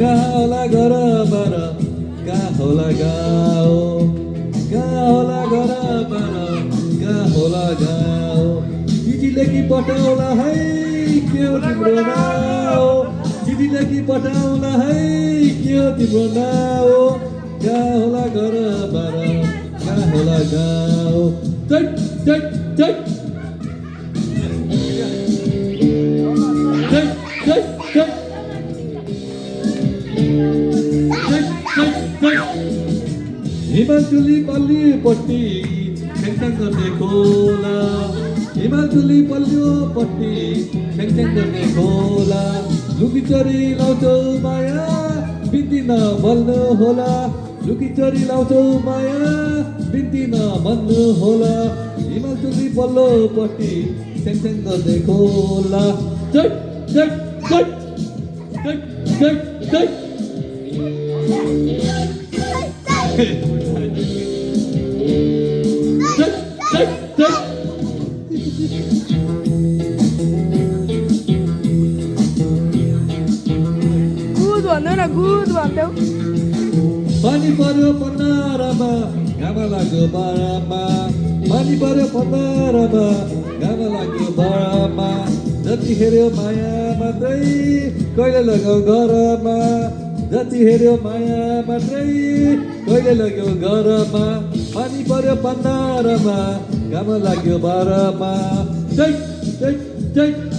कहाँ होला घर बार कहाँ होला गाउँ कहाँ होला घर बार कहाँ होला गाउँ चिठी लेखी पठाउला है के हो तिम्रो नाउँ चिठी लेखी पठाउला है के हो तिम्रो नाउँ कहाँ होला घर बार कहाँ होला गाउँ चट चट चट हिमालचुली पल्लीपट्टि छ्याङछ्याङ गर्ने खोला हिमालचुली पल्लीपट्टि छ्याङछ्याङ गर्ने खोला लुकीचोरी लाउँछौ माया बिन्ती नभन्नु होला लुकीचोरी लाउँछौ माया बिन्ती नभन्नु होला हिमालचुली पल्लोपट्टि छ्याङछ्याङ गर्ने खोला चट चट चट चट चट चट गुड भन्देऊ पानी पर्यो पन्नारामा घाम लाग्यो बारामा पानी पर्यो पन्नारामा घाम लाग्यो बारामा जति हेऱ्यो माया मात्रै कहिले लगाऊ घरमा जति हेऱ्यो माया मात्रै कहिले लाग्यो घरमा पानी पर्यो पन्नारामा घाम लाग्यो बारामा चट चट चट